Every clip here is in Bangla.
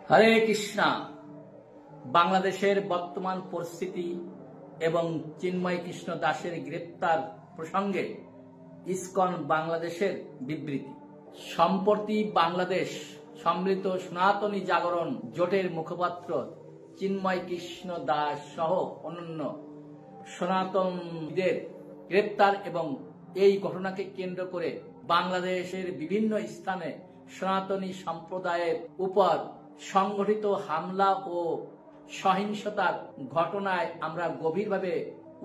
হরে কৃষ্ণা। বাংলাদেশের বর্তমান পরিস্থিতি এবং চিন্ময় কৃষ্ণ দাসের গ্রেপ্তার প্রসঙ্গে ইসকন বাংলাদেশের বিবৃতি। সম্প্রতি বাংলাদেশ সম্মিলিত সনাতনী জাগরণ জোটের মুখপাত্র চিন্ময় কৃষ্ণ দাস সহ অন্যান্য সনাতনীদের গ্রেপ্তার এবং এই ঘটনাকে কেন্দ্র করে বাংলাদেশের বিভিন্ন স্থানে সনাতনী সম্প্রদায়ের উপর সংগঠিত হামলা ও সহিংসতার ঘটনায় আমরা গভীরভাবে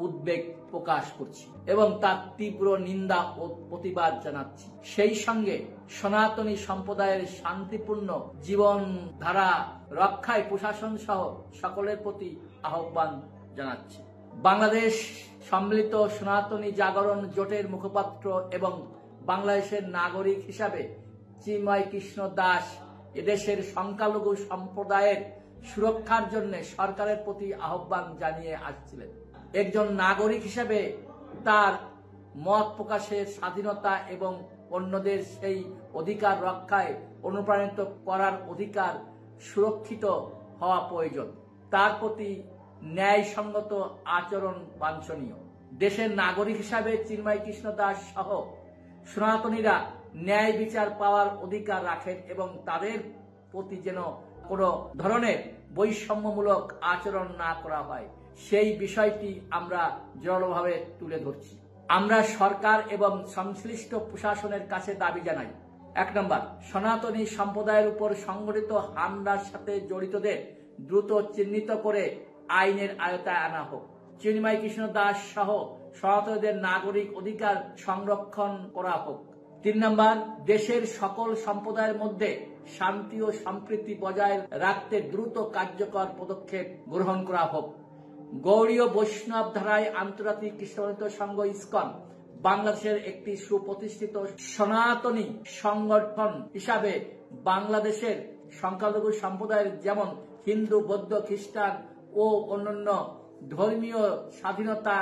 উদ্বেগ প্রকাশ করছি এবং তার তীব্র নিন্দা ও প্রতিবাদ জানাচ্ছি। সেই সঙ্গে সনাতনী সম্প্রদায়ের শান্তিপূর্ণ জীবনধারা রক্ষায় প্রশাসন সহ সকলের প্রতি আহ্বান জানাচ্ছি। বাংলাদেশ সম্মিলিত সনাতনী জাগরণ জোটের মুখপাত্র এবং বাংলাদেশের নাগরিক হিসাবে চিন্ময় কৃষ্ণ দাস এদেশের সংখ্যালঘু সম্প্রদায়ের সুরক্ষার জন্য সরকারের প্রতি আহ্বান জানিয়ে আসছিলেন। একজন নাগরিক হিসেবে তার মত প্রকাশের স্বাধীনতা এবং অন্যদের সেই অধিকার রক্ষায় অনুপ্রাণিত করার অধিকার সুরক্ষিত হওয়া প্রয়োজন। তার প্রতি ন্যায়সঙ্গত আচরণ বাঞ্ছনীয়। দেশের নাগরিক হিসাবে চিন্ময় কৃষ্ণ দাস সহ সনাতনীরা ন্যায় বিচার পাওয়ার অধিকার রাখেন এবং তাদের প্রতি যেন কোনো ধরনের বৈষম্যমূলক আচরণ না করা হয় সেই বিষয়টি আমরা জোরালোভাবে তুলে ধরছি। আমরা সরকার এবং সংশ্লিষ্ট প্রশাসনের কাছে দাবি জানাই, ১ নম্বর, সনাতনী সম্প্রদায়ের উপর সংঘটিত হামলার সাথে জড়িতদের দ্রুত চিহ্নিত করে আইনের আওতায় আনা হোক। চিন্ময় কৃষ্ণ দাস সহ সনাতনীদের নাগরিক অধিকার সংরক্ষণ করা হোক। ৩ নম্বর, দেশের সকল সম্প্রদায়ের মধ্যে শান্তি ও সম্প্রীতি বজায় রাখতে দ্রুত কার্যকর পদক্ষেপ গ্রহণ করা হোক। গৌড়ীয় বৈষ্ণব ধারায় আন্তর্জাতিক কৃষ্ণপন্থী সংঘ ইসকন বাংলাদেশের একটি সুপ্রতিষ্ঠিত সনাতনী সংগঠন হিসাবে বাংলাদেশের সংখ্যালঘু সম্প্রদায়ের যেমন হিন্দু, বৌদ্ধ, খ্রিস্টান ও অন্যান্য ধর্মীয় স্বাধীনতা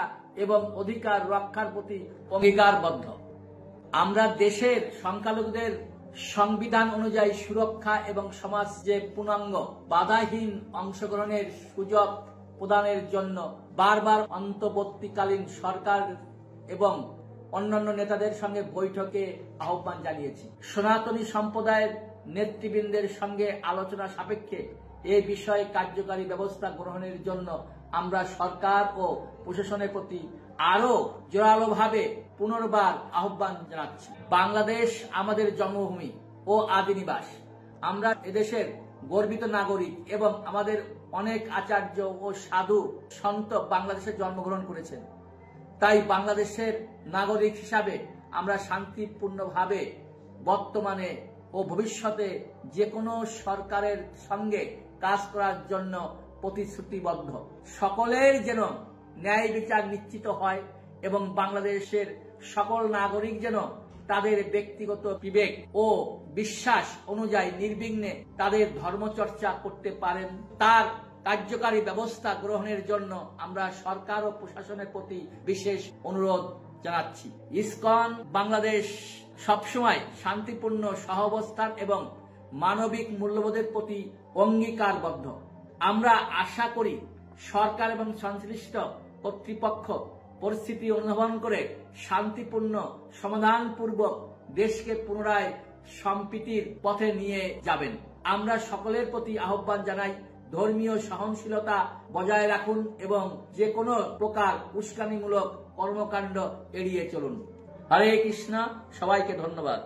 এবং অধিকার রক্ষার প্রতি অঙ্গীকারবদ্ধ। আমরা দেশের সংখ্যালঘুদের সংবিধান অনুযায়ী সুরক্ষা এবং সমাজে পূর্ণাঙ্গ বাধাহীন অংশগ্রহণের সুযোগ প্রদানের জন্য বারবার অন্তর্বর্তীকালীন সরকার এবং অন্যান্য নেতাদের সঙ্গে বৈঠকে আহ্বান জানিয়েছি। সনাতনী সম্প্রদায়ের নেতৃবৃন্দের সঙ্গে আলোচনা সাপেক্ষে এ বিষয়ে কার্যকারী ব্যবস্থা গ্রহণের জন্য আমরা সরকার ও প্রশাসনের প্রতি আরো জোরালোভাবে পুনর্বার আহ্বান জানাচ্ছি। বাংলাদেশ আমাদের জন্মভূমি ও আদি নিবাস। আমরা এদেশের গর্বিত নাগরিক এবং আমাদের অনেক আচার্য ও সাধু সন্ত বাংলাদেশে জন্মগ্রহণ করেছেন। তাই বাংলাদেশের নাগরিক হিসাবে আমরা শান্তিপূর্ণভাবে বর্তমানে ও ভবিষ্যতে যে কোনো সরকারের সঙ্গে কাজ করার জন্য প্রতিশ্রুতিবদ্ধ। সকলের যেন ন্যায় বিচার নিশ্চিত হয় এবং বাংলাদেশের সকল নাগরিক যেন তাদের ব্যক্তিগত বিবেক ও বিশ্বাস অনুযায়ী নির্বিঘ্নে তাদের ধর্মচর্চা করতে পারেন, তার কার্যকারী ব্যবস্থা গ্রহণের জন্য আমরা সরকার ও প্রশাসনের প্রতি বিশেষ অনুরোধ জানাচ্ছি। ইসকন বাংলাদেশ সবসময় শান্তিপূর্ণ সহাবস্থান এবং মানবিক মূল্যবোধের প্রতি অঙ্গীকারবদ্ধ। আমরা আশা করি সরকার এবং সংশ্লিষ্ট কর্তৃপক্ষ পরিস্থিতি অনুধাবন করে শান্তিপূর্ণ সমাধানপূর্বক দেশকে পুনরায় সম্প্রীতির পথে নিয়ে যাবেন। আমরা সকলের প্রতি আহ্বান জানাই, ধর্মীয় সহনশীলতা বজায় রাখুন এবং যে কোনো প্রকার উস্কানিমূলক কর্মকাণ্ড এড়িয়ে চলুন। হরে কৃষ্ণ। সবাইকে ধন্যবাদ।